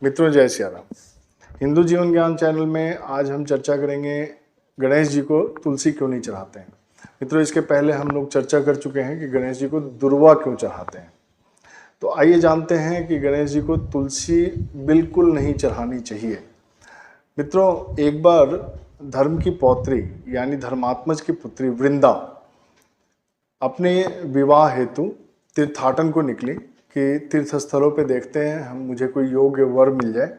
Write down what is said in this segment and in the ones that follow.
मित्रों, जय सिया राम। हिंदू जीवन ज्ञान चैनल में आज हम चर्चा करेंगे गणेश जी को तुलसी क्यों नहीं चढ़ाते हैं। मित्रों, इसके पहले हम लोग चर्चा कर चुके हैं कि गणेश जी को दुर्वा क्यों चढ़ाते हैं। तो आइए जानते हैं कि गणेश जी को तुलसी बिल्कुल नहीं चढ़ानी चाहिए। मित्रों, एक बार धर्म की पौत्री यानी धर्मात्मज की पुत्री वृंदा अपने विवाह हेतु तीर्थाटन को निकली कि तीर्थ स्थलों पे देखते हैं हम मुझे कोई योग्य वर मिल जाए।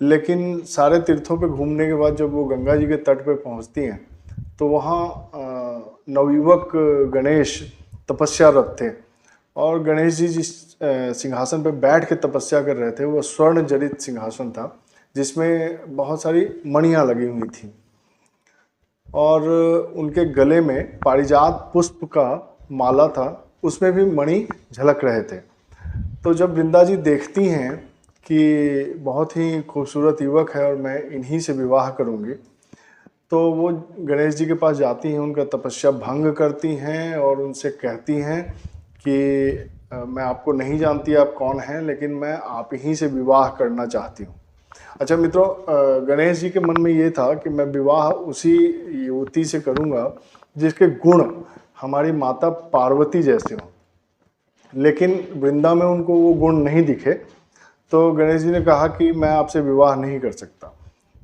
लेकिन सारे तीर्थों पे घूमने के बाद जब वो गंगा जी के तट पे पहुंचती हैं तो वहाँ नवयुवक गणेश तपस्यारत थे और गणेश जी जिस सिंहासन पे बैठ के तपस्या कर रहे थे वो स्वर्ण जड़ित सिंहासन था जिसमें बहुत सारी मणियाँ लगी हुई थी और उनके गले में पारिजात पुष्प का माला था, उसमें भी मणि झलक रहे थे। तो जब वृंदा जी देखती हैं कि बहुत ही खूबसूरत युवक है और मैं इन्हीं से विवाह करूंगी, तो वो गणेश जी के पास जाती हैं, उनका तपस्या भंग करती हैं और उनसे कहती हैं कि मैं आपको नहीं जानती आप कौन हैं, लेकिन मैं आप ही से विवाह करना चाहती हूँ। अच्छा मित्रों, गणेश जी के मन में ये था कि मैं विवाह उसी युवती से करूँगा जिसके गुण हमारी माता पार्वती जैसे हों। लेकिन वृंदा में उनको वो गुण नहीं दिखे, तो गणेश जी ने कहा कि मैं आपसे विवाह नहीं कर सकता।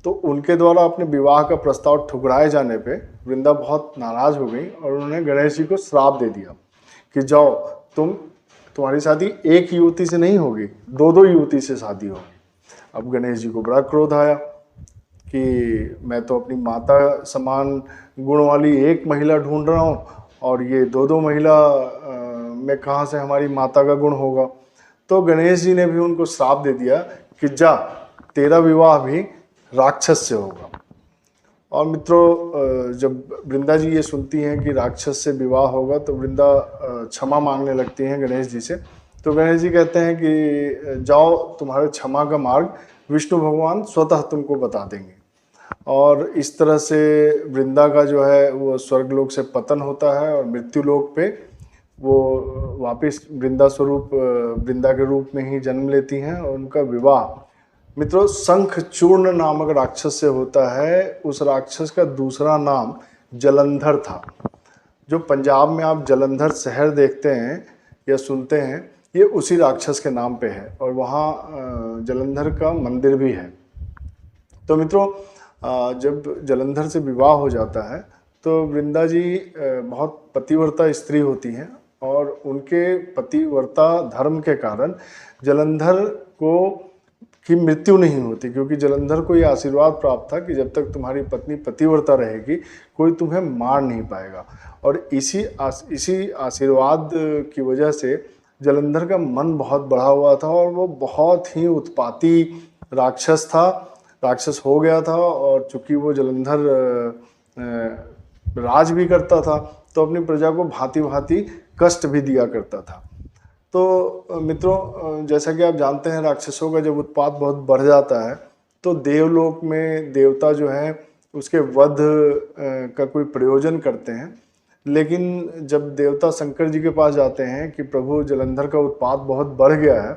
तो उनके द्वारा अपने विवाह का प्रस्ताव ठुकराए जाने पे वृंदा बहुत नाराज हो गई और उन्होंने गणेश जी को श्राप दे दिया कि जाओ, तुम्हारी शादी एक युवती से नहीं होगी, दो दो युवती से शादी होगी। अब गणेश जी को बड़ा क्रोध आया कि मैं तो अपनी माता समान गुण वाली एक महिला ढूंढ रहा हूँ और ये दो दो महिला में कहाँ से हमारी माता का गुण होगा। तो गणेश जी ने भी उनको श्राप दे दिया कि जा, तेरा विवाह भी राक्षस से होगा। और मित्रों, जब वृंदा जी ये सुनती हैं कि राक्षस से विवाह होगा तो वृंदा क्षमा मांगने लगती हैं गणेश जी से। तो गणेश जी कहते हैं कि जाओ, तुम्हारे क्षमा का मार्ग विष्णु भगवान स्वतः तुमको बता देंगे। और इस तरह से वृंदा का जो है वो स्वर्गलोक से पतन होता है और मृत्यु लोक पे वो वापस वृंदा स्वरूप वृंदा के रूप में ही जन्म लेती हैं और उनका विवाह मित्रों शंखचूर्ण नामक राक्षस से होता है। उस राक्षस का दूसरा नाम जलंधर था। जो पंजाब में आप जलंधर शहर देखते हैं या सुनते हैं, ये उसी राक्षस के नाम पे है और वहाँ जलंधर का मंदिर भी है। तो मित्रों, जब जलंधर से विवाह हो जाता है तो वृंदा जी बहुत पतिव्रता स्त्री होती हैं और उनके पतिव्रता धर्म के कारण जलंधर की मृत्यु नहीं होती, क्योंकि जलंधर को ये आशीर्वाद प्राप्त था कि जब तक तुम्हारी पत्नी पतिव्रता रहेगी कोई तुम्हें मार नहीं पाएगा। और इसी आशीर्वाद की वजह से जलंधर का मन बहुत बढ़ा हुआ था और वो बहुत ही उत्पाती राक्षस हो गया था। और चूंकि वो जलंधर राज भी करता था तो अपनी प्रजा को भांति भांति कष्ट भी दिया करता था। तो मित्रों, जैसा कि आप जानते हैं, राक्षसों का जब उत्पात बहुत बढ़ जाता है तो देवलोक में देवता जो है उसके वध का कोई प्रयोजन करते हैं। लेकिन जब देवता शंकर जी के पास जाते हैं कि प्रभु जलंधर का उत्पात बहुत बढ़ गया है,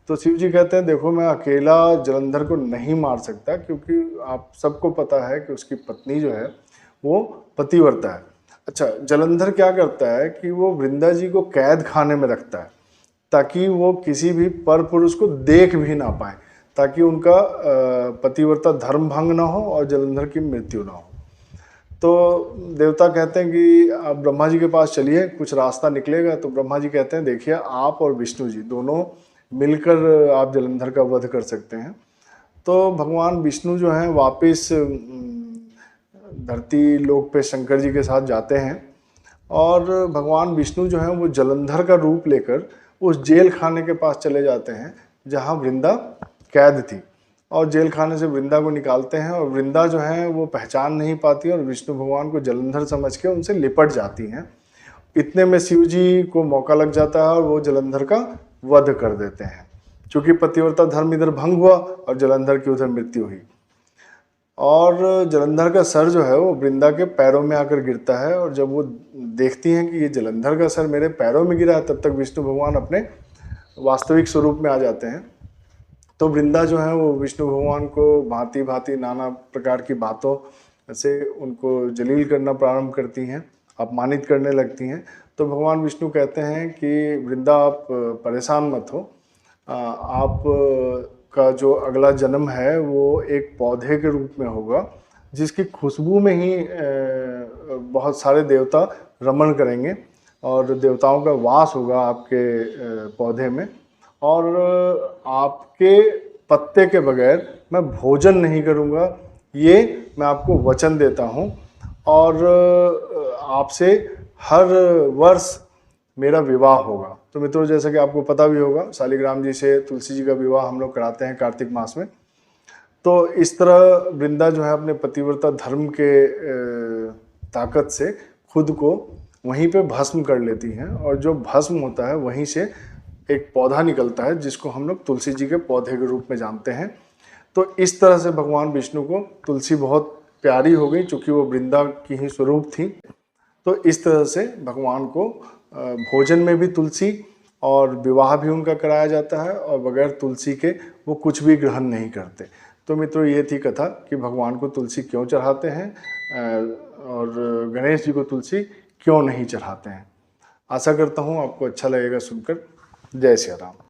तो शिव जी कहते हैं देखो, मैं अकेला जलंधर को नहीं मार सकता, क्योंकि आप सबको पता है कि उसकी पत्नी जो है वो पतिव्रता है। अच्छा, जलंधर क्या करता है कि वो वृंदा जी को कैद खाने में रखता है ताकि वो किसी भी पर पुरुष को देख भी ना पाए, ताकि उनका पतिव्रता धर्म भंग ना हो और जलंधर की मृत्यु ना हो। तो देवता कहते हैं कि आप ब्रह्मा जी के पास चलिए, कुछ रास्ता निकलेगा। तो ब्रह्मा जी कहते हैं देखिए, आप और विष्णु जी दोनों मिलकर आप जलंधर का वध कर सकते हैं। तो भगवान विष्णु जो हैं वापस धरती लोक पे शंकर जी के साथ जाते हैं और भगवान विष्णु जो हैं वो जलंधर का रूप लेकर उस जेल खाने के पास चले जाते हैं जहाँ वृंदा कैद थी और जेल खाने से वृंदा को निकालते हैं। और वृंदा जो है वो पहचान नहीं पाती और विष्णु भगवान को जलंधर समझ के उनसे लिपट जाती हैं। इतने में शिव जी को मौका लग जाता है और वो जलंधर का वध कर देते हैं। चूंकि पतिव्रता धर्म इधर भंग हुआ और जलंधर की उधर मृत्यु हुई और जलंधर का सर जो है वो वृंदा के पैरों में आकर गिरता है। और जब वो देखती हैं कि ये जलंधर का सर मेरे पैरों में गिरा है, तब तक विष्णु भगवान अपने वास्तविक स्वरूप में आ जाते हैं तो वृंदा जो है वो विष्णु भगवान को भांति भांति नाना प्रकार की बातों से उनको जलील करना प्रारंभ करती हैं, अपमानित करने लगती हैं। तो भगवान विष्णु कहते हैं कि वृंदा आप परेशान मत हो, आप का जो अगला जन्म है वो एक पौधे के रूप में होगा जिसकी खुशबू में ही बहुत सारे देवता रमण करेंगे और देवताओं का वास होगा आपके पौधे में, और आपके पत्ते के बगैर मैं भोजन नहीं करूँगा, ये मैं आपको वचन देता हूँ। और आपसे हर वर्ष मेरा विवाह होगा। तो मित्रों, जैसा कि आपको पता भी होगा, शालिग्राम जी से तुलसी जी का विवाह हम लोग कराते हैं कार्तिक मास में। तो इस तरह वृंदा जो है अपने पतिव्रता धर्म के ताकत से खुद को वहीं पे भस्म कर लेती हैं, और जो भस्म होता है वहीं से एक पौधा निकलता है जिसको हम लोग तुलसी जी के पौधे के रूप में जानते हैं। तो इस तरह से भगवान विष्णु को तुलसी बहुत प्यारी हो गई, चूँकि वो वृंदा की ही स्वरूप थी। तो इस तरह से भगवान को भोजन में भी तुलसी और विवाह भी उनका कराया जाता है, और बगैर तुलसी के वो कुछ भी ग्रहण नहीं करते। तो मित्रों, ये थी कथा कि भगवान को तुलसी क्यों चढ़ाते हैं और गणेश जी को तुलसी क्यों नहीं चढ़ाते हैं। आशा करता हूँ आपको अच्छा लगेगा सुनकर। जय श्री राम।